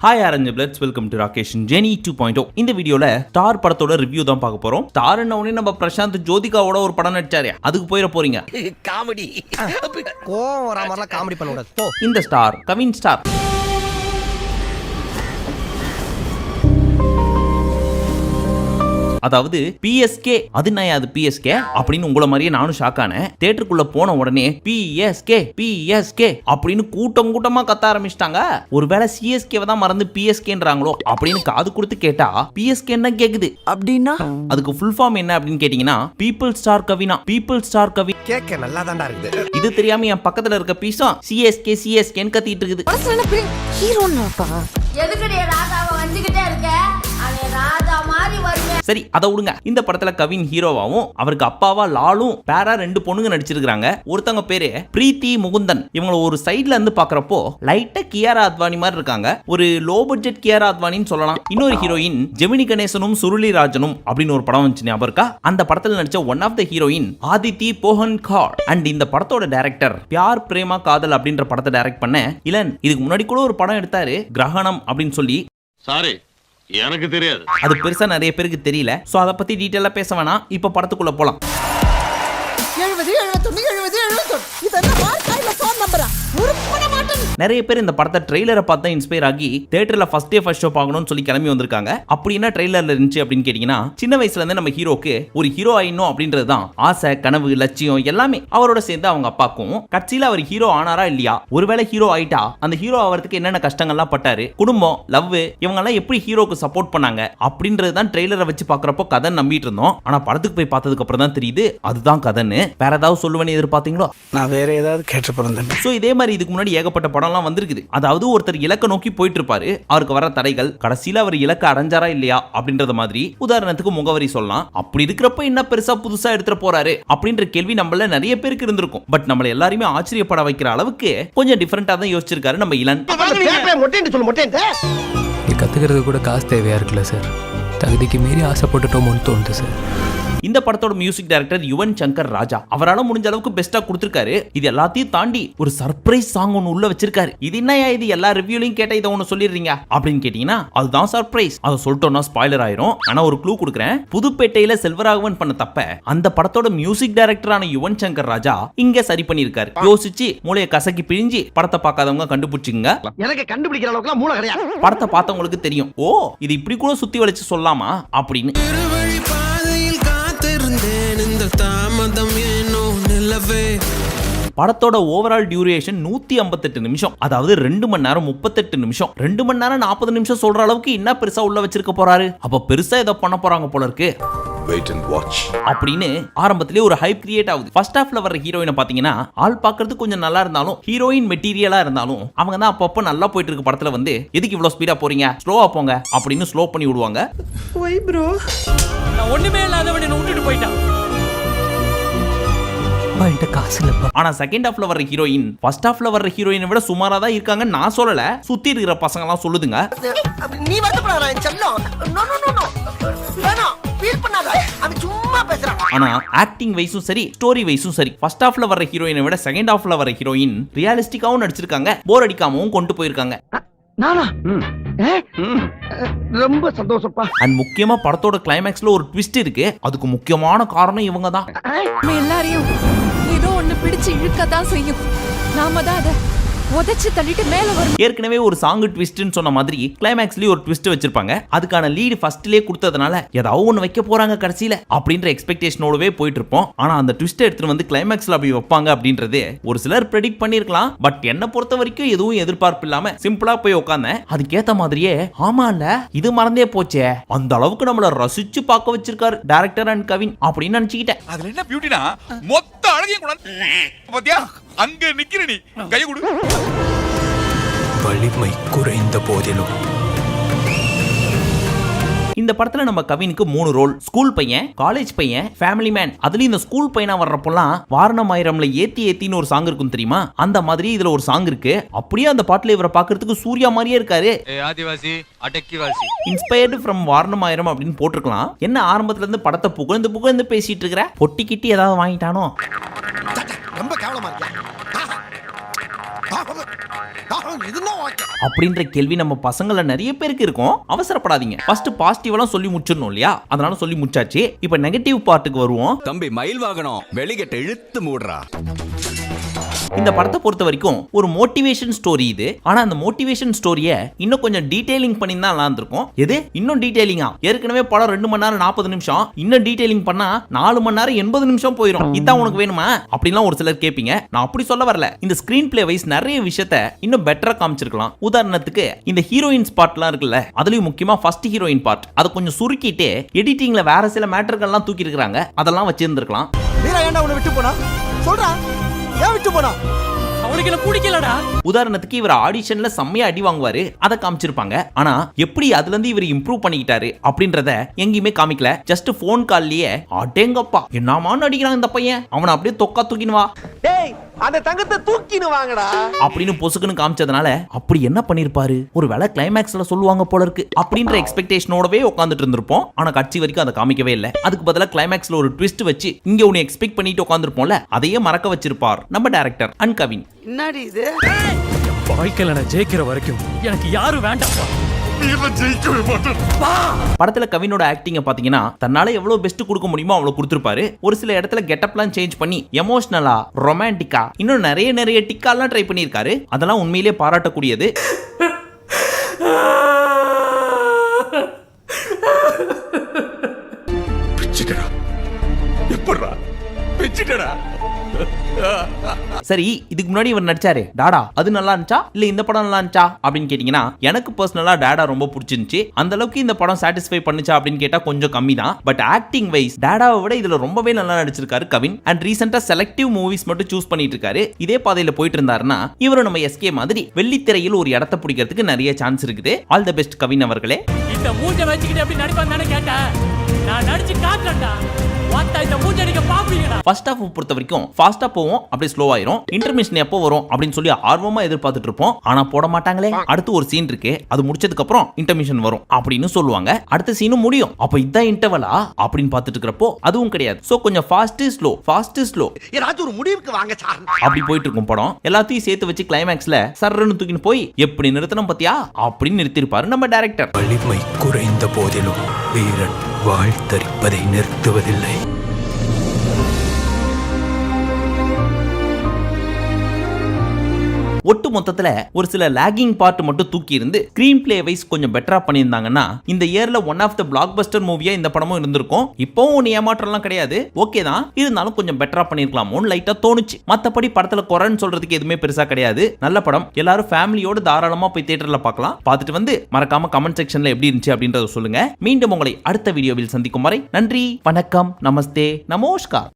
Hi orange பிளட்ஸ், welcome to Rakesh Jenny 2.0. இந்த வீடியோல star படத்தோட ரிவ்யூ தான் பார்க்க போறோம். ஸ்டார் உடனே நம்ம பிரசாந்த் ஜோதிகாவோட ஒரு படம் நடிச்சாரு, அதுக்கு போயிட போறீங்க. காமெடி கோவம் வர மாதிரிலாம் காமெடி பண்ண கூடாது. இந்த ஸ்டார் கவின் ஸ்டார். அதாவது பிஎஸ்கே, அது நான் அது பிஎஸ்கே அப்படின்னு உங்களை மாதிரியே நானும் ஷாக் ஆனேன். தியேட்டருக்குள்ள போன உடனே பிஎஸ்கே பிஎஸ்கே அப்படின்னு கூட்டம் கூட்டமா கத்த ஆரம்பிச்சிட்டாங்க. ஒருவேளை சிஎஸ்கேவை தான் மறந்து பிஎஸ்கேன்றாங்களோ அப்படின்னு காது கொடுத்து கேட்டா பிஎஸ்கே என்ன கேக்குது அப்படின்னா அதுக்கு ஃபுல் ஃபார்ம் என்ன அப்படின்னு கேட்டீங்கன்னா பீப்புள் ஸ்டார் கவினா, பீப்புள் ஸ்டார் கவி. கேக்க நல்லா தான்டா இருக்குது. இது தெரியாம என் பக்கத்துல இருக்க பீஸும் சிஎஸ்கே சிஎஸ்கேன்னு கத்திட்டு இருக்குது. சரி, அதை விடுங்க. இந்த படத்துல கவின் ஹீரோவாவும் அவருக்கு அப்பாவா லாலும் பேரா ரெண்டு பொண்ணுங்க நடிச்சிருக்காங்க. ஒருத்தவங்க பேரு பிரீத்தி முகுந்தன். இவங்க ஒரு சைடுல இருந்து பாக்குறப்போ லைட்டா கியாரா அத்வானி மாதிரி இருக்காங்க. ஒரு லோ பட்ஜெட் கியாரா அத்வானின்னு சொல்லலாம். இன்னொரு ஹீரோயின் ஜெமினி கணேசனும் சுருளி ராஜனும் அப்படின்னு ஒரு படம் வந்துச்சு, ஞாபகம் இருக்கா? அந்த படத்துல நடிச்ச one of the heroine Aditi Pohankar. And இந்த படத்தோட டைரக்டர் பியார் பிரேமா காதல் அப்படின்ற படத்தை டைரக்ட் பண்ண இளன். இதுக்கு முன்னாடி கூட ஒரு படம் எடுத்தாரு, கிரகணம் அப்படின்னு சொல்லி. சாரி, எனக்கு தெரியாது. அது பெருசா நிறைய பேருக்கு தெரியல. சோ அத பத்தி டீடைலா பேச வேணாம். இப்ப படத்துக்குள்ள போலாம். 70 71 70 71 இதெல்லாம் வாய்க்காயில ஃபோன் நம்பரா? உருப்பட மாட்டேன். நிறைய பேர் இந்த படத்தை ட்ரெய்லரை பார்த்து இன்ஸ்பயர் ஆகி தியேட்டர்ல ஃபர்ஸ்ட் டே ஃபர்ஸ்ட் ஷோ பார்க்கணும்னு சொல்லி கிளம்பி வந்திருக்காங்க. அப்படி என்ன ட்ரெய்லர்ல இருந்துச்சு அப்படின்னு கேட்டீங்கன்னா, சின்ன வயசுல இருந்தே நம்ம ஹீரோக்கு ஒரு ஹீரோ ஆயிடணும் அப்படின்றது தான் ஆசை, கனவு, லட்சியம் எல்லாமே. அவரோட சேர்ந்து அவங்க அப்பாக்கும். கட்சியில அவர் ஹீரோ ஆனாரா இல்லையா, ஒருவேளை ஹீரோ ஆயிட்டா அந்த ஹீரோ ஆகிறதுக்கு என்னென்ன கஷ்டங்கள்லாம் பட்டாரு, குடும்பம், லவ், இவங்க எல்லாம் எப்படி ஹீரோக்கு சப்போர்ட் பண்ணாங்க அப்படின்றது தான் ட்ரெய்லரை வச்சு பாக்குறப்போ கதை நம்பிட்டு இருந்தோம். ஆனா படத்துக்கு போய் பார்த்ததுக்கு அப்புறம் தான் தெரியுது அதுதான் கதைன்னு. வேற ஏதாவது சொல்லுவேன்னு எதிர்பார்த்தீங்களோ? நான் வேற ஏதாவது கேட்டு போறேன். சோ இதே மாதிரி இதுக்கு முன்னாடி ஏகப்பட்ட படம்லாம் வந்திருக்குது. அதாவது ஒருத்தர் இலக்க நோக்கி போயிட்டு இருப்பாரு, அவருக்கு வர தடைகள், கடைசியில அவர் இலக்க அடைஞ்சாரா இல்லையா அப்படின்றத மாதிரி. உதாரணத்துக்கு முகவரி சொல்லலாம். அப்படி இருக்கிறப்ப என்ன பெருசா புதுசா எடுத்துட்டு போறாரு அப்படின்ற கேள்வி நம்மள நிறைய பேருக்கு இருந்திருக்கும். பட் நம்மள எல்லாரையுமே ஆச்சரியப்பட வைக்கிற அளவுக்கு கொஞ்சம் டிஃபரெண்டா தான் யோசிச்சிருக்காரு நம்ம இளன். கத்துக்கிறது கூட காசு தேவையா இருக்குல்ல சார், தகுதிக்கு மீறி ஆசைப்பட்டுட்டோமோன்னு தோணுது சார். இந்த படத்தோட மியூசிக் டைரக்டர் யுவன் சங்கர் ராஜா. அவரால முடிஞ்ச அளவுக்கு பெஸ்டா கொடுத்திருக்காரு. இது எல்லாத்தையும் தாண்டி ஒரு சர்ப்ரைஸ் சாங் ஒன்னு உள்ள வச்சிருக்காரு. இது என்னயா இது, எல்லா ரிவ்யூலையும் கேட்ட இதை ஒன்னு சொல்லிடுறீங்க அப்படின்னு கேட்டீங்கன்னா அதுதான் சர்ப்ரைஸ். அதை சொல்லிட்டோம்னா ஸ்பாயிலர் ஆயிரும். ஆனா ஒரு க்ளூ கொடுக்குறேன். புதுப்பேட்டையில செல்வராகவன் பண்ண தப்ப அந்த படத்தோட மியூசிக் டைரக்டரான யுவன் சங்கர் ராஜா இங்க சரி பண்ணிருக்காரு. யோசிச்சு மூளைய கசக்கி பிழிஞ்சு படத்தை பார்க்காதவங்க கண்டுபிடிச்சுங்க. எனக்கு கண்டுபிடிக்கிற அளவுக்கு மூளை கிடையாது. படத்தை பார்த்தவங்களுக்கு தெரியும், ஓ இது இப்படி கூட சுத்தி வளைச்சு சொல்லாமா அப்படின்னு. படத்தோட ஓவரால் டியூரேஷன் 158 நிமிஷம். அதாவது 2 மணி நேரம் 38 நிமிஷம். 2 மணி நேரம் 40 நிமிஷம் சொல்ற அளவுக்கு என்ன பெருசா உள்ள வச்சிருக்க போறாரு? அப்ப பெருசா ஏதோ பண்ண போறாங்க போல இருக்கு. வெயிட் அண்ட் வாட்ச் அப்படின்னு ஆரம்பத்திலே ஒரு ஹைப் கிரியேட் ஆகுது. ஃபர்ஸ்ட் ஹாஃப்ல வர ஹீரோயினை பாத்தீங்கன்னா ஆள் பார்க்கிறதுக்கு கொஞ்சம் நல்லா இருந்தாலும், ஹீரோயின் மெட்டீரியலா இருந்தாலும் அவங்க தான் அப்பப்போ நல்லா போயிட்டு இருக்க படத்துல வந்து எதுக்கு இவ்வளவு ஸ்பீடா போறீங்க, ஸ்லோவா போங்க அப்படின்னு ஸ்லோ பண்ணி விடுவாங்க. ஒய் ப்ரோ, நான் ஒண்ணுமே இல்லாதவனை விட்டுட்டு போயிட்டான். ஆனா செகண்ட் ஹாஃப்ல வர ஹீரோயின் ஃபர்ஸ்ட் ஹாஃப்ல வர ஹீரோயினை விட சுமாரா தான் இருக்காங்க. நான் சொல்லல, சுத்தி இருக்கிற பசங்க எல்லாம் சொல்லுதுங்க. நீ வருத்தப்படாத என் செல்லம். நோ நோ நோ நோ, வேணாம், ஃபீல் பண்ணாத, அவன் சும்மா பேசுறான். ஆனா ஆக்டிங் வைஸும் சரி, ஸ்டோரி வைஸும் சரி, ஃபர்ஸ்ட் ஹாஃப்ல வர ஹீரோயினை விட செகண்ட் ஹாஃப்ல வர ஹீரோயின் ரியலிஸ்டிக்காவும் நடிச்சிருக்காங்க, போர் அடிக்காமவும் கொண்டு போயிருக்காங்க. நானா ரொம்ப சந்தோஷப்பா. அண்ட் முக்கியமா படத்தோட கிளைமேக்ஸ்ல ஒரு ட்விஸ்ட் இருக்கு. அதுக்கு முக்கியமான காரணம் இவங்க தான். எல்லாரையும் ஏதோ ஒண்ணு பிடிச்சு இழுக்கதான் செய்யும். நாம தான் அதை உதைச்சு தள்ளிட்டு மேல வரும். ஏற்கனவே ஒரு சாங் ட்விஸ்ட்னு சொன்ன மாதிரி கிளைமேக்ஸ்லயே ஒரு ட்விஸ்ட் வச்சிருப்பாங்க. அதுக்கான லீடு ஃபர்ஸ்ட்லயே கொடுத்ததுனால ஏதாவது ஒன்னு வைக்க போறாங்க கடைசியில அப்படின்ற எக்ஸ்பெக்டேஷனோடவே போயிட்டு இருப்போம். ஆனா அந்த ட்விஸ்ட் எடுத்துட்டு வந்து கிளைமேக்ஸ்ல அப்படி வைப்பாங்க அப்படின்றது ஒரு சிலர் ப்ரெடிக்ட் பண்ணிருக்கலாம். பட் என்ன பொறுத்த வரைக்கும் எதுவும் எதிர்பார்ப்பு இல்லாம சிம்பிளா போய் உட்கார்ந்தேன். அதுக்கேத்த மாதிரியே ஆமா இல்ல இது மறந்தே போச்சே, அந்த அளவுக்கு நம்மள ரசிச்சு பார்க்க வச்சிருக்காரு டைரக்டர் அண்ட் கவின் அப்படின்னு நினைச்சுக்கிட்டேன். அதுல என்ன பியூட்டினா மொத்த அழகையும் கூட பாத்தியா, அங்க நிக்கிற நீ கை கொடு. வலிமை குறைந்த போதிலும் இந்த படத்துல நம்ம கவினுக்கு 3 ரோல். ஸ்கூல் பையன், காலேஜ் பையன், ஃபேமிலி மேன். அதுலயும் இந்த ஸ்கூல் பையனா வர்றப்பெல்லாம் வாரணம் ஆயிரம்ல ஏத்தி ஏத்தின்னு ஒரு சாங் இருக்கும் தெரியுமா, அந்த மாதிரி இதுல ஒரு சாங் இருக்கு. அப்படியே அந்த பாட்டுல இவரை பாக்குறதுக்கு சூர்யா மாதிரியே இருக்காரு. ஆதிவாசி அடக்கிவாசி இன்ஸ்பயர்டு ஃப்ரம் வாரணம் ஆயிரம் அப்படின்னு போட்டிருக்கலாம். என்ன ஆரம்பத்துல இருந்து படத்தை புகழ்ந்து புகழ்ந்து பேசிட்டு இருக்கிற, பொட்டி கிட்டி ஏதாவது வாங்கிட்டானோ? ரொம்ப கேவலமா இருக்கு. இதுனா ஓகே. அப்படின்ற கேள்வி நம்ம பசங்கள நிறைய பேருக்கு இருக்கும். அவசரப்படாதீங்க. ஃபர்ஸ்ட் பாசிட்டிவெல்லாம் சொல்லி முடிச்சிடணும் இல்லையா? அதனால சொல்லி முடிச்சாச்சு. இப்போ நெகட்டிவ் பார்ட்டுக்கு வருவோம். தம்பி மயில் வாகனம் வெளிகட்ட இழுத்து மூடுறா. இந்த படத்தை பொறுத்த வரைக்கும் ஒரு மோட்டிவேஷன் ஸ்டோரி இது. ஆனா அந்த மோட்டிவேஷன் ஸ்டோரியை இன்னும் கொஞ்சம் டீடைலிங் பண்ணி தான் நல்லா இருந்திருக்கும். எது இன்னும் டீடைலிங்கா? ஏற்கனவே படம் 2 மணி நேரம் 40 நிமிஷம். இன்னும் டீடைலிங் பண்ணா 4 மணி நேரம் 80 நிமிஷம் போயிடும். இதான் உனக்கு வேணுமா அப்படிலாம் ஒரு சிலர் கேட்பீங்க. நான் அப்படி சொல்ல வரல. இந்த ஸ்கிரீன் பிளே வைஸ் நிறைய விஷயத்தை இன்னும் பெட்டரா காமிச்சிருக்கலாம். உதாரணத்துக்கு இந்த ஹீரோயின் ஸ்பாட்லாம் இருக்குல்ல, அதுலயும் முக்கியமா ஃபர்ஸ்ட் ஹீரோயின் பார்ட் அதை கொஞ்சம் சுருக்கிட்டு எடிட்டிங்ல வேற சில மேட்டர்கள்லாம் தூக்கி இருக்காங்க. அதெல்லாம் வச்சிருந்திருக்கலாம். வீரா ஏன்டா உன்னை விட்டு போனா சொல்றா, ஏன் விட்டு போனா? அவனுக்கு என்ன பிடிக்கலடா. உதாரணத்துக்கு இவர் ஆடிஷன்ல செம்மையா அடி வாங்குவாரு, அதை காமிச்சிருப்பாங்க. ஆனா எப்படி அதுல இருந்து இவர் இம்ப்ரூவ் பண்ணிக்கிட்டாரு அப்படின்றத எங்கேயுமே காமிக்கல. ஜஸ்ட் போன் கால்லயே அடேங்கப்பா என்னமான்னு அடிக்கிறான் இந்த பையன், அவனை அப்படியே தொக்கா தூக்கின்னு வா, டேய் அந்த தங்கத்தை தூக்கின்னு வாங்கடா அப்படின்னு பொசுக்குன்னு காமிச்சதுனால அப்படி என்ன பண்ணிருப்பாரு, ஒரு வேளை கிளைமேக்ஸ்ல சொல்லுவாங்க போல இருக்கு அப்படின்ற எக்ஸ்பெக்டேஷனோடவே உட்காந்துட்டு இருந்திருப்போம். ஆனா கட்சி வரைக்கும் அதை காமிக்கவே இல்லை. அதுக்கு பதிலா கிளைமேக்ஸ்ல ஒரு ட்விஸ்ட் வச்சு இங்க உன்னை எக்ஸ்பெக்ட் பண்ணிட்டு உட்காந்துருப்போம்ல, அதையே மறக்க வச்சிருப்பார் நம்ம டைரக்டர் அண்ட் கவின். என்னடி இது? வாழ்க்கையில நான் ஜெயிக்கிற வரைக்கும் எனக்கு யாரும் வேண்டாம்ப்பா. படத்துல கவினோட ஆக்டிங்க பாத்தீங்கன்னா தன்னால எவ்வளவு பெஸ்ட் கொடுக்க முடியுமோ அவ்வளவு கொடுத்திருப்பாரு. ஒரு சில இடத்துல கெட்டப்லாம் சேஞ்ச் பண்ணி எமோஷனலா, ரொமான்டிக்கா, இன்னும் நிறைய டிக்காலாம் ட்ரை பண்ணியிருக்காரு. அதெல்லாம் உண்மையிலே பாராட்டக்கூடியது. எப்படா பிச்சிட்டடா. சரி, இதுக்கு முன்னாடி இவர் நடிச்சாரு டாடா, அது நல்லா இருந்துச்சா இல்ல இந்த படம் நல்லா இருந்துச்சா அப்படின்னு கேட்டீங்கன்னா எனக்கு பர்சனலா டாடா ரொம்ப பிடிச்சிருந்துச்சு. அந்த அளவுக்கு இந்த படம் சாட்டிஸ்ஃபை பண்ணுச்சா அப்படின்னு கேட்டா கொஞ்சம் கம்மி தான். பட் ஆக்டிங் வைஸ் டாடாவை விட இதுல ரொம்பவே நல்லா நடிச்சிருக்காரு கவின். அண்ட் ரீசெண்டா செலக்டிவ் மூவிஸ் மட்டும் சூஸ் பண்ணிட்டு இருக்காரு. இதே பாதையில போயிட்டு இருந்தாருன்னா இவரும் நம்ம எஸ்கே மாதிரி வெள்ளித்திரையில் ஒரு இடத்தை பிடிக்கிறதுக்கு நிறைய சான்ஸ் இருக்குது. ஆல் தி பெஸ்ட் கவின் அவர்களே. இந்த மூஞ்ச வச்சுக்கிட்டு எப்படி நடிப்பான்னு தானே கேட்டேன். நான் நடிச்சு காட்டுறேன்டா. இந்த மூஞ்ச அடிக்க பாப்பீங்கடா. ஃபர்ஸ்ட் ஹாஃப் பொறுத்த வரைக்கும் ஃபாஸ்டா போவோம், அப்படியே ஸ்லோ ஆயிரும். இன்டர்மிஷன் எப்போ வரும் அப்படின்னு சொல்லி ஆர்வமா எதிர்பார்த்துட்டு இருப்போம். ஆனா போட மாட்டாங்களே. அடுத்து ஒரு சீன் இருக்கு, அது முடிச்சதுக்கு அப்புறம் இன்டர்மிஷன் வரும் அப்படின்னு சொல்லுவாங்க. அடுத்த சீனும் முடியும். அப்ப இதான் இன்டர்வலா அப்படின்னு பார்த்துட்டு இருக்கிறப்போ அதுவும் கிடையாது. சோ கொஞ்சம் ஃபாஸ்ட் ஸ்லோ ஏதாச்சும் ஒரு முடிவுக்கு வாங்க சார். அப்படி போயிட்டு இருக்கும் படம். எல்லாத்தையும் சேர்த்து வச்சு கிளைமேக்ஸ்ல சர்றன்னு தூக்கின்னு போய் எப்படி நிறுத்தணும் பத்தியா அப்படின்னு நிறுத்திருப்பாரு நம்ம டைரக்டர். வலிமை குறைந்த போதிலும் வீரன் வாழ்த்தரிப்பதை நிறுத்துவதில்லை. ஒட்டு மொத்தத்துல ஒரு சில லாகிங் பார்ட் மட்டும் தூக்கி இருந்து ஸ்கிரீன் பிளே வைஸ் கொஞ்சம் பெட்டரா பண்ணியிருந்தாங்கன்னா இந்த இயர்ல one of the blockbuster மூவியா இந்த படமும் இருந்திருக்கும். இப்போவும் ஒன்னு ஏமாற்றம்லாம் கிடையாது, ஓகே தான். இருந்தாலும் கொஞ்சம் பெட்டரா பண்ணிருக்கலாமோன்னு லைட்டா தோணுச்சு. மத்தபடி படத்துல குறைன்னு சொல்றதுக்கு எதுவுமே பெருசா கிடையாது. நல்ல படம், எல்லாரும் ஃபேமிலியோட தாராளமா போய் தியேட்டர்ல பார்க்கலாம். பார்த்துட்டு வந்து மறக்காம கமெண்ட் செக்ஷன்ல எப்படி இருந்துச்சு அப்படின்றத சொல்லுங்க. மீண்டும் உங்களை அடுத்த வீடியோவில் சந்திக்கும் வரை நன்றி, வணக்கம், நமஸ்தே, நமோஸ்கார்.